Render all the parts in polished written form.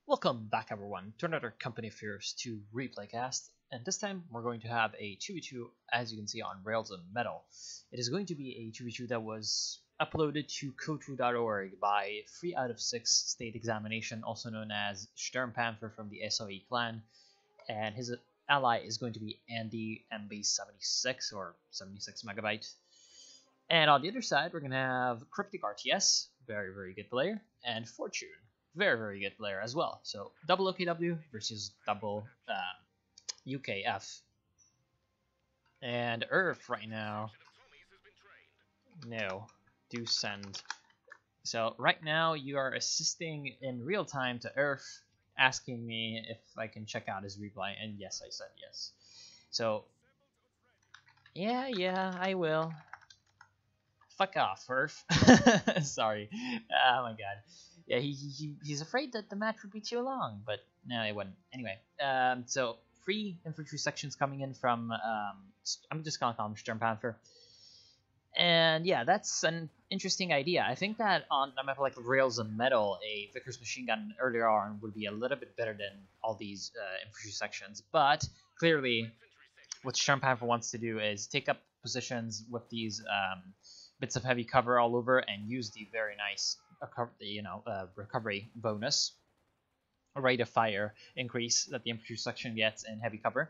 Welcome back everyone to another Company Affairs 2 replay cast, and this time we're going to have a 2v2 as you can see on Rails and Metal. It is going to be a 2v2 that was uploaded to Kotu.org by 3 out of 6 State Examination, also known as Sturmpanther from the SOE clan, and his ally is going to be Andy MB76 or 76 megabyte. And on the other side we're going to have Cryptic RTS, very good player, and Fortune. Very good player as well. So double OKW versus double UKF. And Earth right now. No, do send. So right now you are assisting in real time to Earth, asking me if I can check out his reply, and yes, I said yes. So yeah, I will. Fuck off, Earth. Sorry. Oh my god. Yeah, he's afraid that the match would be too long, but no, it wouldn't. Anyway, so 3 infantry sections coming in from, I'm just gonna call him Sturmpanther. And yeah, that's an interesting idea. I think that on a map like Rails and Metal, a Vickers machine gun earlier on would be a little bit better than all these infantry sections. But clearly, what Sturmpanther wants to do is take up positions with these bits of heavy cover all over and use the very nice recovery bonus, a rate of fire increase that the infantry section gets in heavy cover,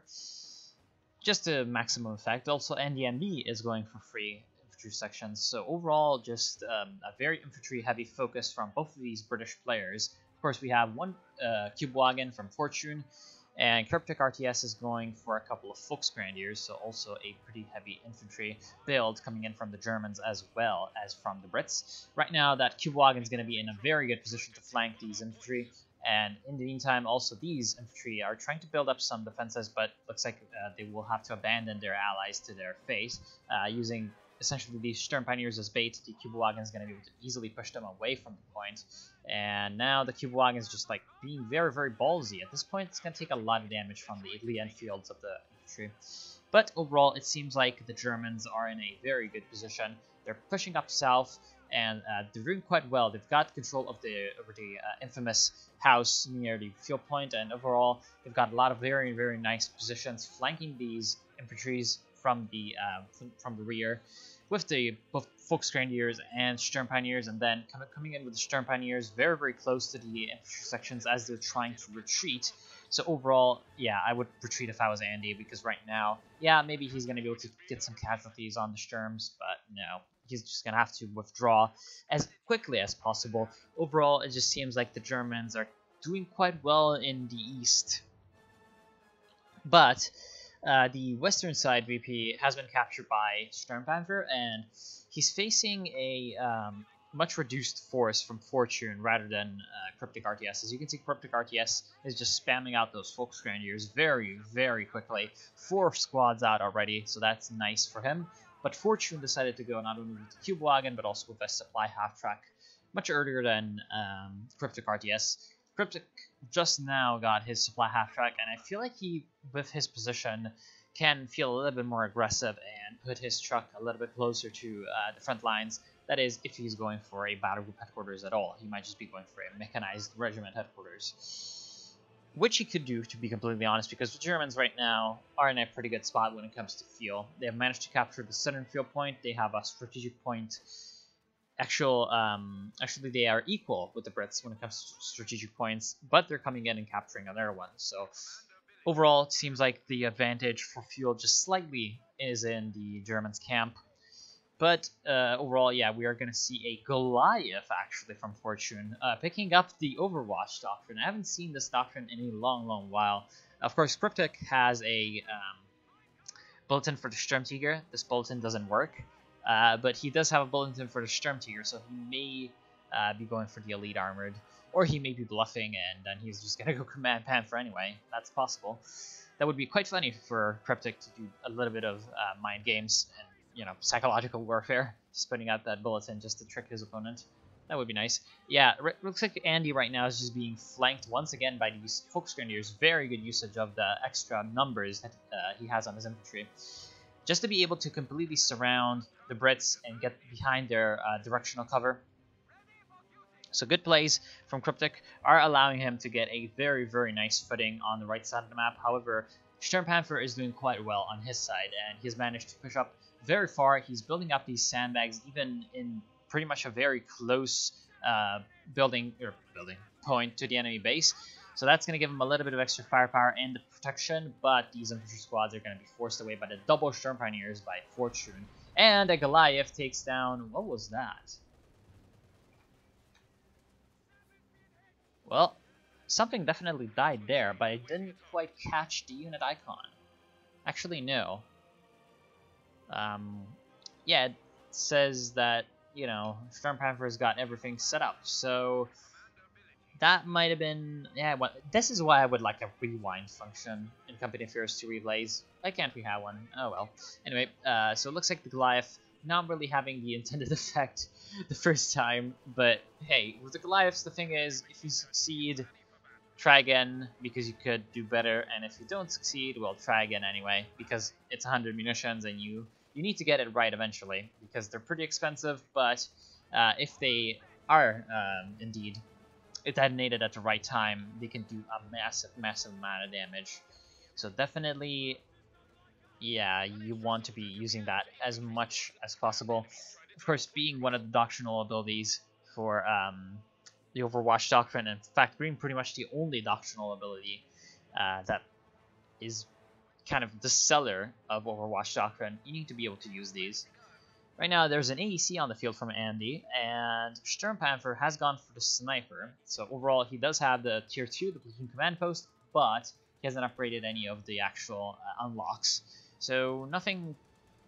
just to maximum effect. Also, NDMB is going for free infantry sections, so overall just a very infantry heavy focus from both of these British players. Of course, we have one Cube Wagon from Fortune, and Cryptic RTS is going for a couple of Volksgrenadiers, so also a pretty heavy infantry build coming in from the Germans as well as from the Brits. Right now, that Cube Wagon is going to be in a very good position to flank these infantry, and in the meantime, also these infantry are trying to build up some defenses, but looks like they will have to abandon their allies to their fate, using essentially these Sturm Pioneers as bait. The Cube Wagon is going to be able to easily push them away from the point. And now the Cube Wagon is just like being very ballsy. At this point, it's going to take a lot of damage from the Lee Enfields of the infantry. But overall, it seems like the Germans are in a very good position. They're pushing up south, and they're doing quite well. They've got control of the infamous house near the field point, and overall, they've got a lot of very nice positions flanking these infantries from the rear, with the both Volksgrenadiers and Sturm Pioneers, and then coming in with the Sturm Pioneers very close to the infantry sections as they're trying to retreat. So overall, yeah, I would retreat if I was Andy, because right now, yeah, maybe he's going to be able to get some casualties on the Sturms, but no, he's just going to have to withdraw as quickly as possible. Overall, it just seems like the Germans are doing quite well in the east, but the western side VP has been captured by Sturmpanther, and he's facing a much reduced force from Fortune rather than Cryptic RTS. As you can see, Cryptic RTS is just spamming out those Volksgrenadiers very quickly. 4 squads out already, so that's nice for him. But Fortune decided to go not only with the Cube Wagon, but also with a supply half-track much earlier than Cryptic RTS. Cryptic just now got his supply half-track, and I feel like he, with his position, can feel a little bit more aggressive and put his truck a little bit closer to the front lines. That is, if he's going for a battle group headquarters at all. He might just be going for a mechanized regiment headquarters, which he could do, to be completely honest, because the Germans right now are in a pretty good spot when it comes to fuel. They have managed to capture the southern field point. They have a strategic point. Actually, they are equal with the Brits when it comes to strategic points, but they're coming in and capturing another one. So overall, it seems like the advantage for fuel just slightly is in the Germans' camp. But overall, yeah, we are going to see a Goliath, actually, from Fortune, picking up the Overwatch doctrine. I haven't seen this doctrine in a long while. Of course, Cryptic has a bulletin for the Sturmtiger. This bulletin doesn't work. But he does have a bulletin for the Sturmtiger, so he may be going for the Elite Armored, or he may be bluffing, and then he's just going to go Command Panther anyway. That's possible. That would be quite funny for Cryptic to do a little bit of mind games and, psychological warfare, just putting out that bulletin just to trick his opponent. That would be nice. Yeah, looks like Andy right now is just being flanked once again by these Volksgrenadiers. Very good usage of the extra numbers that he has on his infantry, just to be able to completely surround the Brits and get behind their directional cover. So good plays from Cryptic are allowing him to get a very, very nice footing on the right side of the map. However, Sturmpanther is doing quite well on his side, and he's managed to push up very far. He's building up these sandbags even in pretty much a very close building point to the enemy base. So that's going to give him a little bit of extra firepower and protection, but these infantry squads are going to be forced away by the double Sturm Pioneers by Fortune. And a Goliath takes down... what was that? Well, something definitely died there, but I didn't quite catch the unit icon. Actually, no. Yeah, it says that, you know, Sturmpanther's got everything set up, so that might have been... yeah, well, this is why I would like a rewind function in Company Affairs 2 replays. Why can't we have one? Oh well. Anyway, so it looks like the Goliath not really having the intended effect the first time, but hey, with the Goliaths, the thing is, if you succeed, try again, because you could do better, and if you don't succeed, well, try again anyway, because it's 100 munitions, and you need to get it right eventually, because they're pretty expensive, but if they are indeed detonated at the right time, they can do a massive, massive amount of damage. So definitely, yeah, you want to be using that as much as possible. Of course, being one of the doctrinal abilities for the Overwatch Doctrine, in fact, being pretty much the only doctrinal ability that is kind of the seller of Overwatch Doctrine, you need to be able to use these. Right now, there's an AEC on the field from Andy, and Sturmpanther has gone for the Sniper. So overall, he does have the Tier 2, the Platoon Command Post, but he hasn't upgraded any of the actual unlocks. So nothing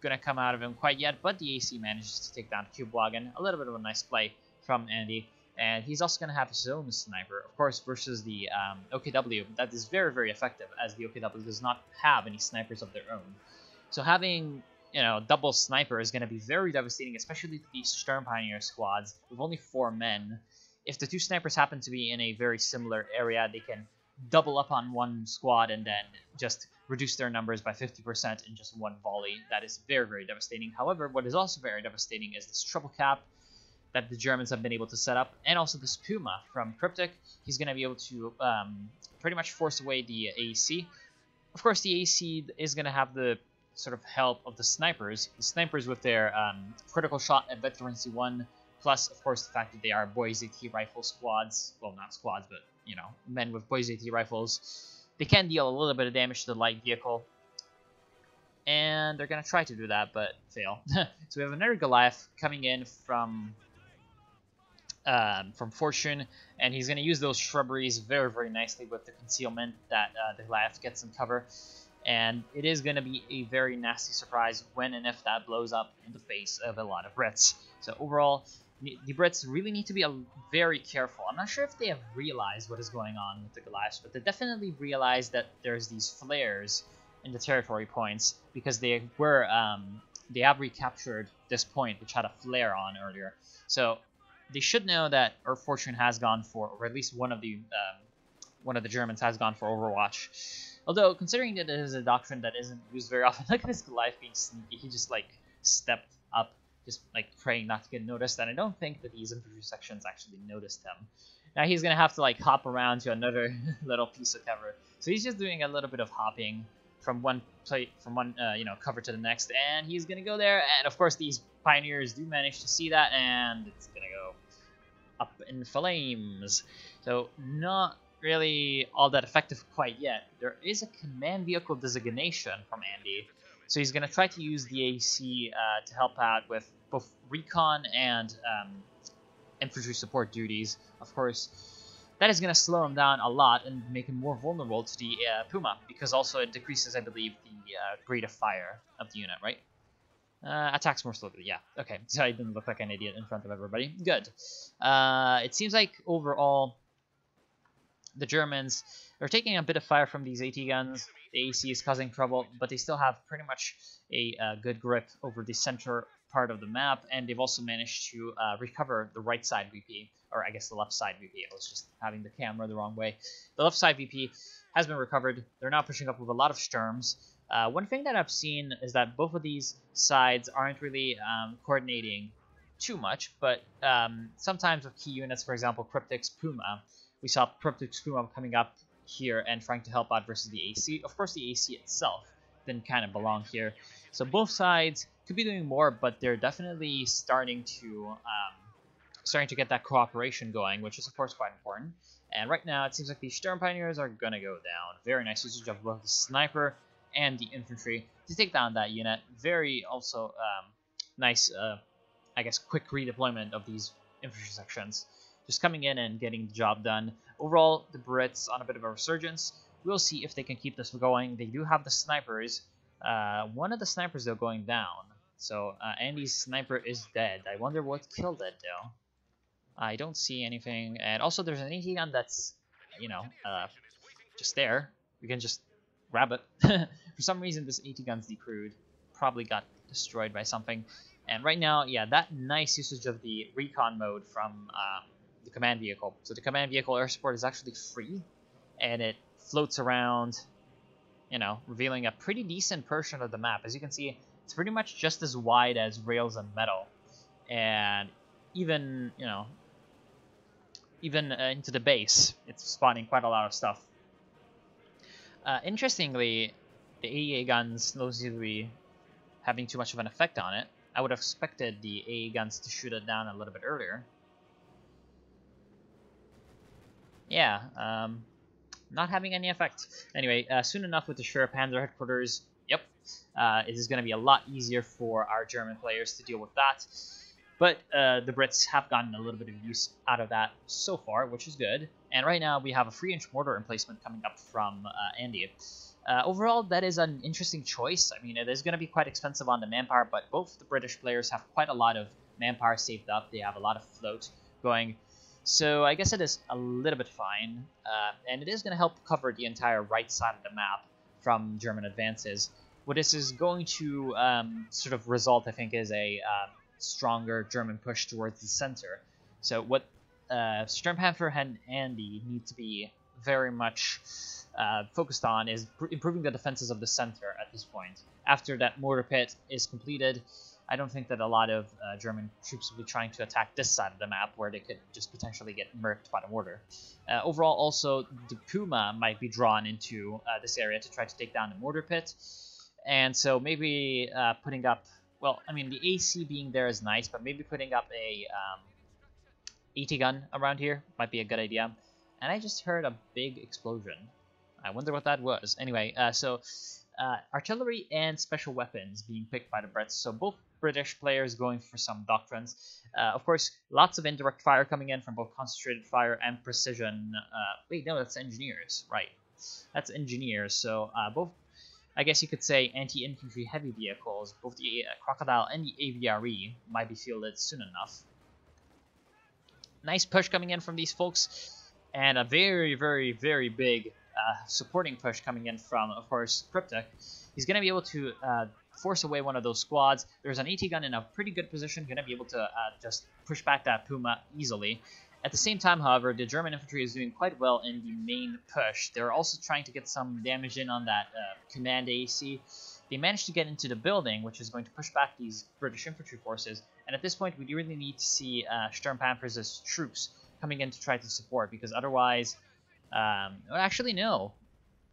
going to come out of him quite yet, but the AC manages to take down Cube Wagon. A little bit of a nice play from Andy. And he's also going to have his own Sniper, of course, versus the OKW. That is very, very effective, as the OKW does not have any snipers of their own. So having, you know, double Sniper is going to be very devastating, especially to these Sturm Pioneer squads with only 4 men. If the 2 snipers happen to be in a very similar area, they can double up on one squad and then just reduce their numbers by 50% in just one volley. That is very, very devastating. However, what is also very devastating is this triple cap that the Germans have been able to set up, and also this Puma from Cryptic. He's going to be able to pretty much force away the AEC. Of course, the AEC is going to have the sort of help of the snipers. The snipers with their critical shot at Veterancy 1, plus, of course, the fact that they are Boys AT rifle squads. Well, not squads, but, you know, men with Boys AT rifles. They can deal a little bit of damage to the light vehicle, and they're going to try to do that, but fail. So we have another Goliath coming in from Fortune, and he's going to use those shrubberies very, very nicely with the concealment that the Goliath gets in cover. And it is going to be a very nasty surprise when and if that blows up in the face of a lot of Brits. So overall, the Brits really need to be very careful. I'm not sure if they have realized what is going on with the Goliaths, but they definitely realized that there's these flares in the territory points, because they were they have recaptured this point, which had a flare on earlier. So they should know that Earth Fortune has gone for, or at least one of the Germans has gone for Overwatch. Although, considering that it is a doctrine that isn't used very often, look at this Goliath being sneaky. He just, like, stepped up, just, like, praying not to get noticed, and I don't think that these infantry sections actually noticed him. Now he's going to have to, like, hop around to another little piece of cover. So he's just doing a little bit of hopping from one cover to the next, and he's going to go there, and of course these Pioneers do manage to see that, and it's going to go up in flames. So not really all that effective quite yet. There is a command vehicle designation from Andy, so he's going to try to use the AC to help out with both recon and infantry support duties. Of course, that is going to slow him down a lot and make him more vulnerable to the Puma, because also it decreases, I believe, the rate of fire of the unit, right? Attacks more slowly, yeah. Okay, so I didn't look like an idiot in front of everybody. Good. It seems like overall the Germans are taking a bit of fire from these AT guns. The AC is causing trouble, but they still have pretty much a good grip over the center part of the map, and they've also managed to recover the right side VP, or I guess the left side VP. I was just having the camera the wrong way. The left side VP has been recovered. They're now pushing up with a lot of Sturms. One thing that I've seen is that both of these sides aren't really coordinating too much, but sometimes with key units, for example, Cryptic's Puma, we saw Cryptic's Puma coming up here and trying to help out versus the AC. Of course, the AC itself didn't kind of belong here. So both sides could be doing more, but they're definitely starting to get that cooperation going, which is of course quite important. And right now, it seems like the Sturm Pioneers are gonna go down. Very nice usage of both the sniper and the infantry to take down that unit. Very also nice, I guess, quick redeployment of these infantry sections. Just coming in and getting the job done. Overall, the Brits on a bit of a resurgence. We'll see if they can keep this going. They do have the snipers. One of the snipers, though, going down. So Andy's sniper is dead. I wonder what killed it, though. I don't see anything. And also, there's an AT gun that's, just there. We can just grab it. For some reason, this AT gun's decrewed. Probably got destroyed by something. And right now, yeah, that nice usage of the recon mode from the command vehicle. So the command vehicle air support is actually free, and it floats around, revealing a pretty decent portion of the map. As you can see, it's pretty much just as wide as Rails and Metal, and even into the base, it's spawning quite a lot of stuff. Interestingly, the AEA guns don't seem to be having too much of an effect on it. I would have expected the AE guns to shoot it down a little bit earlier. Yeah, not having any effect. Anyway, soon enough with the Panzer headquarters, yep, it is going to be a lot easier for our German players to deal with that. But the Brits have gotten a little bit of use out of that so far, which is good. And right now we have a 3-inch mortar emplacement coming up from Andy. Overall, that is an interesting choice. I mean, it is going to be quite expensive on the manpower, but both the British players have quite a lot of manpower saved up. They have a lot of float going. So I guess it is a little bit fine. And it is going to help cover the entire right side of the map from German advances. What this is going to sort of result, I think, is a stronger German push towards the center. So what Sturmpanther and Andy need to be very much focused on is improving the defenses of the center at this point. After that mortar pit is completed, I don't think that a lot of German troops will be trying to attack this side of the map where they could just potentially get murked by the mortar. Overall, also, the Puma might be drawn into this area to try to take down the mortar pit. And so maybe putting up, well, I mean, the AC being there is nice, but maybe putting up a AT gun around here might be a good idea. And I just heard a big explosion. I wonder what that was. Anyway, artillery and special weapons being picked by the Brits. So both British players going for some doctrines. Of course, lots of indirect fire coming in from both concentrated fire and precision. Wait, no, that's engineers. Right. That's engineers. So both, I guess you could say, anti-infantry heavy vehicles, both the Crocodile and the AVRE, might be fielded soon enough. Nice push coming in from these folks. And a very, very, very big supporting push coming in from, of course, Cryptic. He's going to be able to force away one of those squads. There's an AT gun in a pretty good position, going to be able to just push back that Puma easily. At the same time, however, the German infantry is doing quite well in the main push. They're also trying to get some damage in on that command AC. They managed to get into the building, which is going to push back these British infantry forces. And at this point, we really need to see Sturmpanzer's troops coming in to try to support, because otherwise, actually no,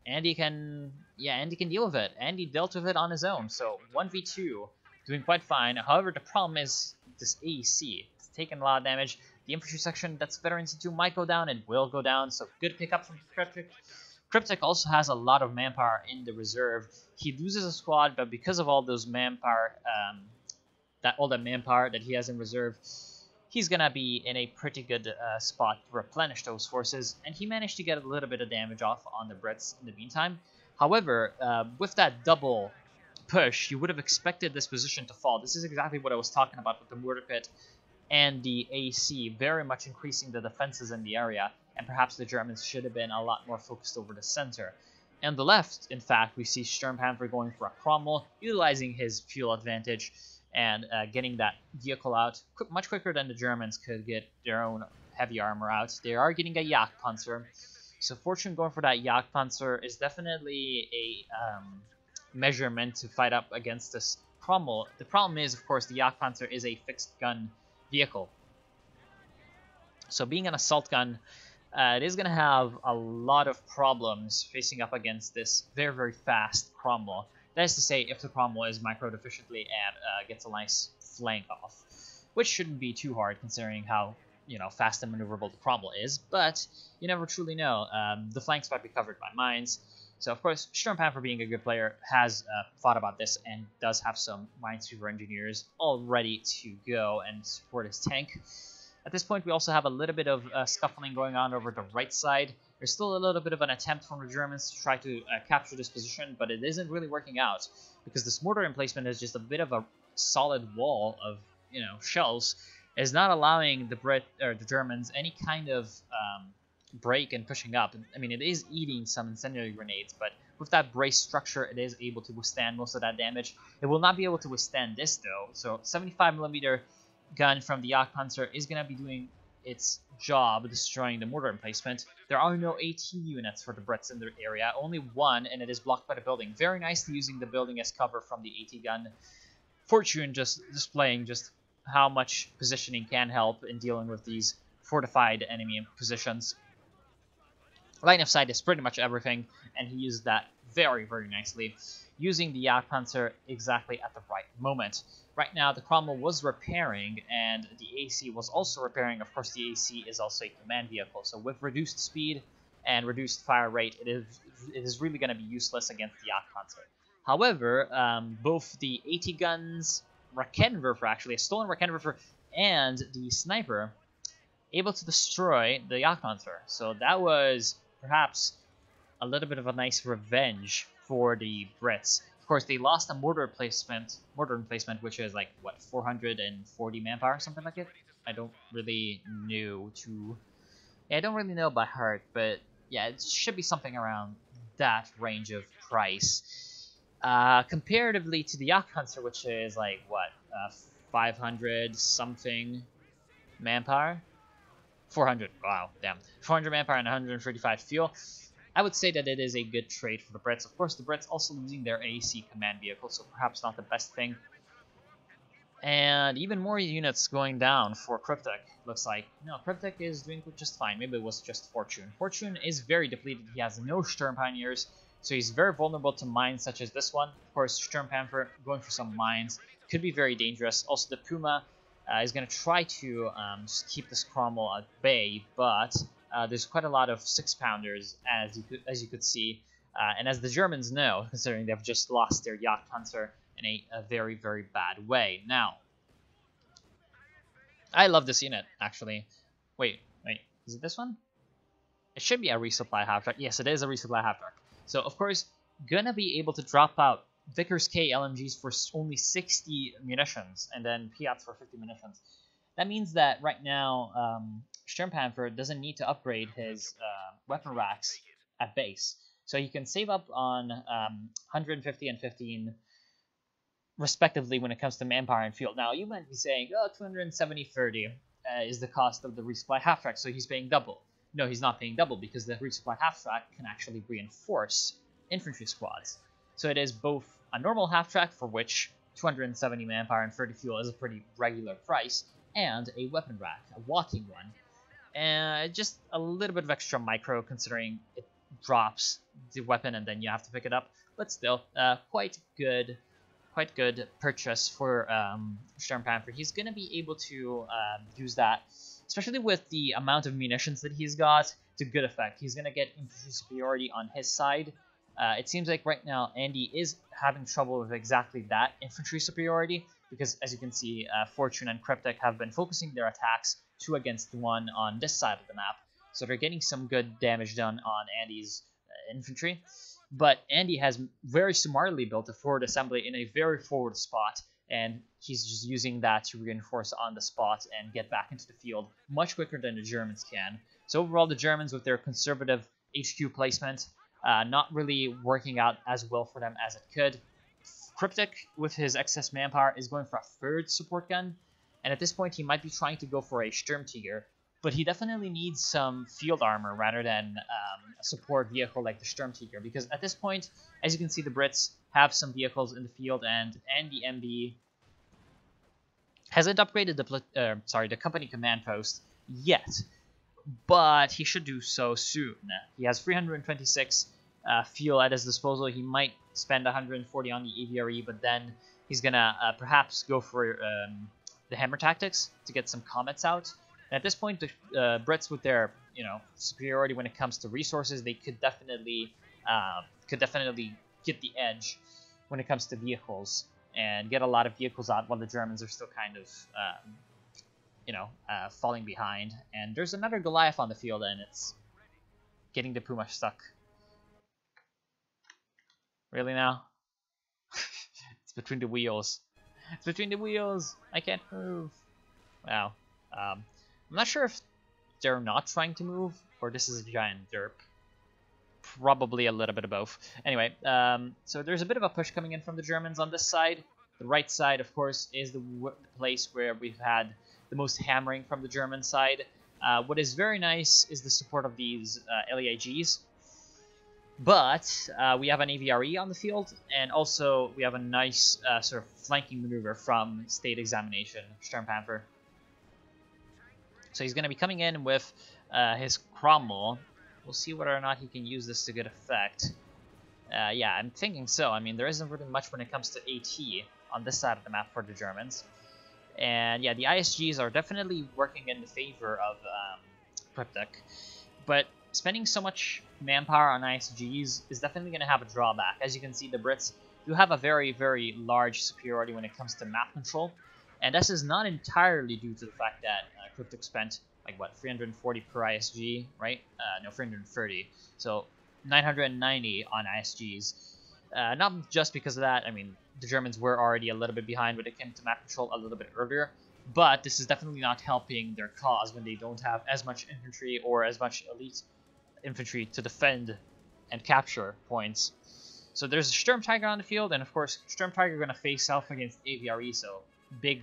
Andy can deal with it. Andy dealt with it on his own, so 1v2, doing quite fine. However, the problem is this AC. It's taken a lot of damage. The infantry section that's Veteran C2 might go down, and will go down, so good pickup from Cryptic. Cryptic also has a lot of manpower in the reserve. He loses a squad, but because of all those manpower, all the manpower that he has in reserve, he's gonna be in a pretty good spot to replenish those forces, and he managed to get a little bit of damage off on the Brits in the meantime. However, with that double push, you would have expected this position to fall. This is exactly what I was talking about with the mortar pit and the AC, very much increasing the defenses in the area, and perhaps the Germans should have been a lot more focused over the center. And the left, in fact, we see Sturmpanther going for a Cromwell, utilizing his fuel advantage, and getting that vehicle out much quicker than the Germans could get their own heavy armor out. They are getting a Jagdpanzer. So Fortune going for that Jagdpanzer is definitely a measurement to fight up against this Cromwell. The problem is, of course, the Jagdpanzer is a fixed gun vehicle. So being an assault gun, it is going to have a lot of problems facing up against this very, very fast Cromwell. That is to say, if the Cromwell is micro efficiently and gets a nice flank off, which shouldn't be too hard considering how fast and maneuverable the Cromwell is. But you never truly know. The flanks might be covered by mines. So of course, Sturmpanther, being a good player, has thought about this and does have some Minesweeper engineers all ready to go and support his tank. At this point, we also have a little bit of scuffling going on over the right side. There's still a little bit of an attempt from the Germans to try to capture this position, but it isn't really working out because this mortar emplacement is just a bit of a solid wall of shells. Is not allowing the Germans any kind of break and pushing up. I mean, it is eating some incendiary grenades, but with that brace structure, it is able to withstand most of that damage. It will not be able to withstand this though. So 75mm gun from the Jagdpanzer is going to be doing its job, destroying the mortar emplacement. There are no AT units for the Brits in the area, only one, and it is blocked by the building. Very nicely using the building as cover from the AT gun. Fortune just displaying just how much positioning can help in dealing with these fortified enemy positions. Line of sight is pretty much everything, and he used that very, very nicely, using the Jagdpanzer exactly at the right moment. Right now, the Cromwell was repairing, and the AC was also repairing. Of course, the AC is also a command vehicle, so with reduced speed and reduced fire rate, it is really going to be useless against the Jagdpanzer. However, both the AT guns, Raketenwerfer actually, a stolen Raketenwerfer, and the sniper able to destroy the Jagdpanzer. So that was perhaps a little bit of a nice revenge for the Brits. Of course, they lost a mortar emplacement, which is like, what, 440 manpower, something like it? I don't really know I don't really know by heart, but yeah, it should be something around that range of price. Comparatively to the Jagdpanzer, which is like, what, 500 something manpower? 400, wow, damn. 400 manpower and 135 fuel. I would say that it is a good trade for the Brits. Of course, the Brits also losing their AC command vehicle, so perhaps not the best thing. And even more units going down for Cryptek, looks like. No, Cryptek is doing just fine. Maybe it was just Fortune. Fortune is very depleted. He has no Sturm Pioneers, so he's very vulnerable to mines such as this one. Of course, Sturmpanther going for some mines could be very dangerous. Also, the Puma is going to try to just keep this Cromwell at bay, but there's quite a lot of 6-pounders, as you could see, and as the Germans know, considering they've just lost their Jagdpanzer in a very, very bad way. Now, I love this unit, actually. Wait, is it this one? It should be a resupply half-track. Yes, it is a resupply half-track. So, of course, gonna be able to drop out Vickers K LMGs for only 60 munitions, and then Piats for 50 munitions. That means that right now, Sturmpanther doesn't need to upgrade his weapon racks at base. So he can save up on 150 and 15 respectively when it comes to manpower and fuel. Now, you might be saying, oh, 270-30 is the cost of the resupply half-track, so he's paying double. No, he's not paying double, because the resupply half-track can actually reinforce infantry squads. So it is both a normal half-track, for which 270 manpower and 30 fuel is a pretty regular price, and a weapon rack, a walking one. And just a little bit of extra micro, considering it drops the weapon and then you have to pick it up. But still, quite good purchase for Sturmpanther. He's going to be able to use that, especially with the amount of munitions that he's got, to good effect. He's going to get infantry superiority on his side. It seems like right now Andy is having trouble with exactly that infantry superiority, because as you can see, Fortune and Cryptek have been focusing their attacks 2 against 1 on this side of the map. So they're getting some good damage done on Andy's infantry. But Andy has very smartly built a forward assembly in a very forward spot, and he's just using that to reinforce on the spot and get back into the field much quicker than the Germans can. So overall, the Germans, with their conservative HQ placement, not really working out as well for them as it could. Cryptek, with his excess manpower, is going for a 3rd support gun, and at this point he might be trying to go for a Sturmtiger, but he definitely needs some field armor rather than a support vehicle like the Sturmtiger, because at this point, as you can see, the Brits have some vehicles in the field, and the MB hasn't upgraded the company command post yet, but he should do so soon. He has 326 fuel at his disposal. He might spend 140 on the AVRE, but then he's gonna perhaps go for the hammer tactics to get some comets out. And at this point, the Brits, with their superiority when it comes to resources, they could definitely get the edge when it comes to vehicles and get a lot of vehicles out while the Germans are still kind of falling behind. And there's another Goliath on the field, and it's getting the Puma stuck. Really now? It's between the wheels. It's between the wheels. I can't move. Wow. I'm not sure if they're not trying to move or this is a giant derp. Probably a little bit of both. Anyway, so there's a bit of a push coming in from the Germans on this side. The right side, of course, is the place where we've had the most hammering from the German side. What is very nice is the support of these LEAGs. But we have an AVRE on the field, and also we have a nice sort of flanking maneuver from State Examination, Sturmpanther. So he's going to be coming in with his Cromwell. We'll see whether or not he can use this to good effect. Yeah, I'm thinking so. I mean, there isn't really much when it comes to AT on this side of the map for the Germans. And yeah, the ISGs are definitely working in the favor of Cryptic. But spending so much manpower on ISGs is definitely going to have a drawback. As you can see, the Brits do have a very, very large superiority when it comes to map control. And this is not entirely due to the fact that Cryptic spent, like, what, 340 per ISG, right? No, 330. So 990 on ISGs. Not just because of that. I mean, the Germans were already a little bit behind when it came to map control a little bit earlier. But this is definitely not helping their cause when they don't have as much infantry or as much elite infantry to defend and capture points. So there's a Sturmtiger on the field, and of course, Sturmtiger going to face off against AVRE, so big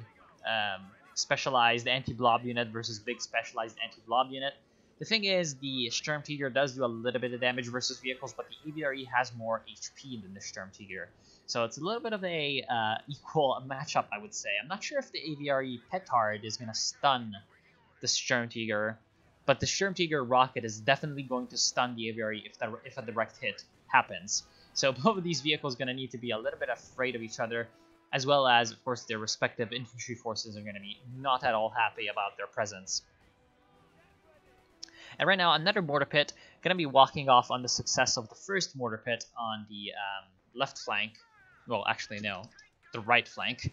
specialized anti-blob unit versus big specialized anti-blob unit. The thing is, the Sturmtiger does do a little bit of damage versus vehicles, but the AVRE has more HP than the Sturmtiger. So it's a little bit of a equal matchup, I would say. I'm not sure if the AVRE Petard is going to stun the Sturmtiger, but the Sturmtiger rocket is definitely going to stun the AVRE if a direct hit happens. So both of these vehicles are going to need to be a little bit afraid of each other, as well as, of course, their respective infantry forces are going to be not at all happy about their presence. And right now, another mortar pit going to be walking off on the success of the first mortar pit on the left flank. Well, actually, no, the right flank.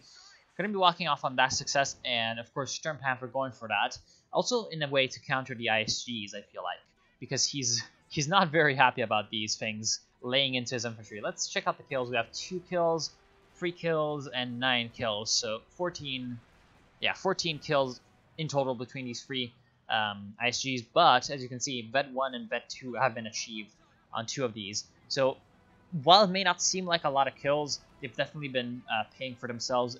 Going to be walking off on that success, and of course, Sturmpanther going for that. Also, in a way to counter the ISGs, I feel like, because he's not very happy about these things laying into his infantry. Let's check out the kills. We have 2 kills, 3 kills, and 9 kills. So 14 kills in total between these 3 ISGs. But as you can see, Vet 1 and Vet 2 have been achieved on 2 of these. So while it may not seem like a lot of kills, they've definitely been paying for themselves,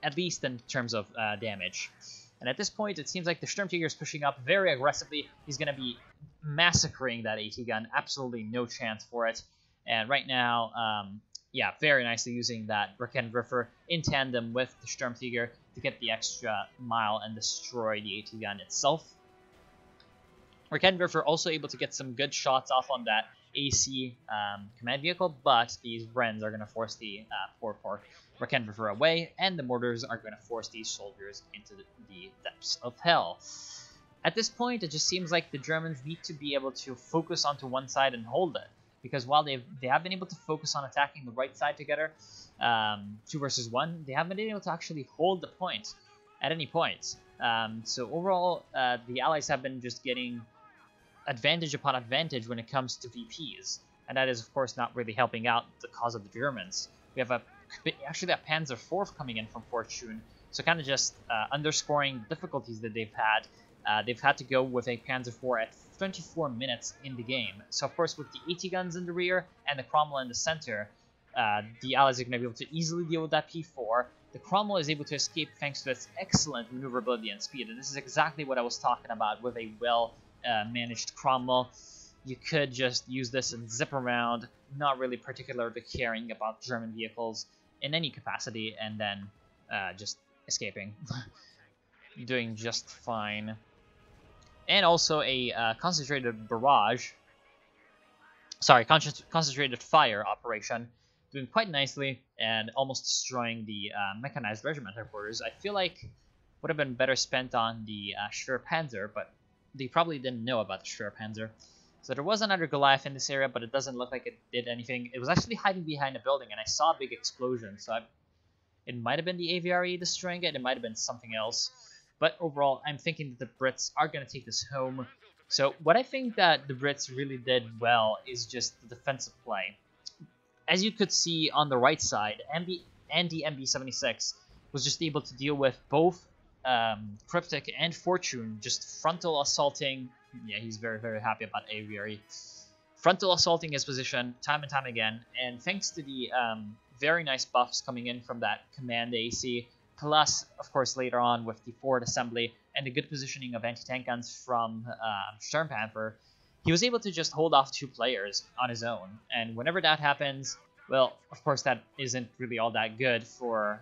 at least in terms of damage. And at this point, it seems like the Sturmtiger is pushing up very aggressively. He's going to be massacring that AT gun. Absolutely no chance for it. And right now, yeah, very nicely using that Raketenwerfer in tandem with the Sturmtiger to get the extra mile and destroy the AT gun itself. Raketenwerfer also able to get some good shots off on that AC command vehicle, but these Wrens are going to force the poor Raketenwerfer away, and the mortars are going to force these soldiers into the depths of hell. At this point, it just seems like the Germans need to be able to focus onto one side and hold it, because while they have been able to focus on attacking the right side together, 2 versus 1, they haven't been able to actually hold the point at any point. So overall, the Allies have been just getting advantage upon advantage when it comes to VPs, and that is of course not really helping out the cause of the Germans. We have actually a Panzer IV coming in from Fortune, so kind of just underscoring the difficulties that they've had. They've had to go with a Panzer IV at 24 minutes in the game. So of course with the AT guns in the rear and the Cromwell in the center, the Allies are going to be able to easily deal with that P4. The Cromwell is able to escape thanks to its excellent maneuverability and speed, and this is exactly what I was talking about with a well-managed Cromwell. You could just use this and zip around, not really particularly caring about German vehicles in any capacity, and then just escaping. Doing just fine. And also a concentrated barrage. Sorry, concentrated fire operation. Doing quite nicely and almost destroying the mechanized regiment headquarters. I feel like would have been better spent on the Panzer, but they probably didn't know about the Panzer. So there was another Goliath in this area, but it doesn't look like it did anything. It was actually hiding behind a building, and I saw a big explosion, so it might have been the AVRE destroying it, it might have been something else. But overall, I'm thinking that the Brits are going to take this home. So what I think that the Brits really did well is just the defensive play. As you could see on the right side, Andy MB76 was just able to deal with both Cryptic and Fortune, just frontal assaulting. Yeah, he's very, very happy about AVRE. Frontal assaulting his position time and time again, and thanks to the very nice buffs coming in from that command AC, plus, of course, later on with the forward assembly and the good positioning of anti-tank guns from Sturmpanther, he was able to just hold off 2 players on his own. And whenever that happens, well, of course, that isn't really all that good for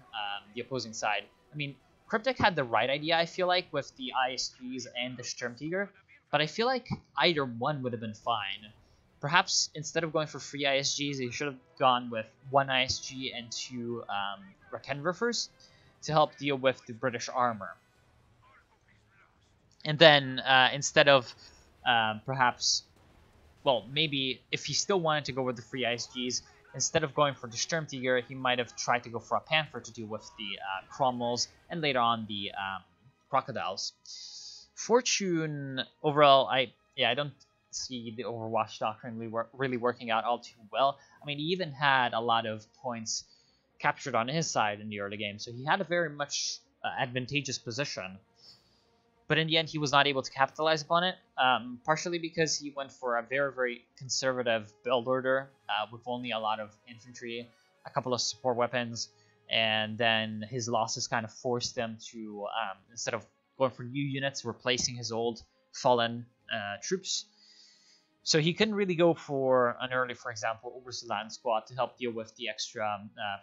the opposing side. I mean, Cryptic had the right idea, I feel like, with the ISGs and the Sturmtiger, but I feel like either one would have been fine. Perhaps instead of going for 3 ISGs, they should have gone with 1 ISG and 2 Rakenwerfers to help deal with the British armor. And then instead of perhaps, well, maybe if he still wanted to go with the 3 ISGs, instead of going for the Sturmtiger, he might have tried to go for a Panther to deal with the Cromwells and later on the Crocodiles. Fortune, overall, I don't see the Overwatch doctrine really working out all too well. I mean, he even had a lot of points captured on his side in the early game, so he had a very much advantageous position. But in the end, he was not able to capitalize upon it, partially because he went for a very, very conservative build order with only a lot of infantry, a couple of support weapons, and then his losses kind of forced him to, instead of going for new units, replacing his old fallen troops. So he couldn't really go for an early, for example, Oberstleutnant squad to help deal with the extra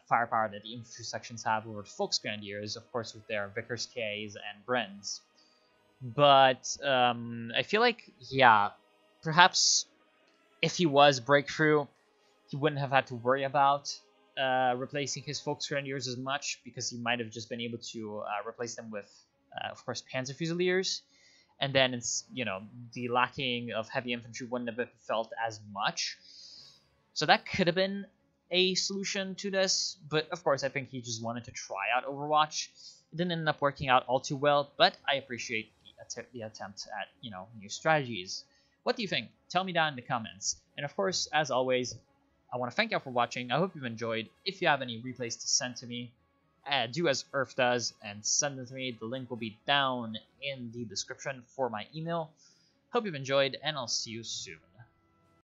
firepower that the infantry sections have over the Volksgrenadiers, of course, with their Vickers Ks and Brens. But I feel like, yeah, perhaps if he was Breakthrough, he wouldn't have had to worry about replacing his Volksgrenadiers as much, because he might have just been able to replace them with, of course, Panzer Fusiliers. And then it's, the lacking of heavy infantry wouldn't have been felt as much. So that could have been a solution to this. But of course, I think he just wanted to try out Overwatch. It didn't end up working out all too well, but I appreciate the attempt at, new strategies. What do you think? Tell me down in the comments. And of course, as always, I want to thank you all for watching. I hope you've enjoyed. If you have any replays to send to me, do as Earth does and send them to me. The link will be down in the description for my email. Hope you've enjoyed, and I'll see you soon.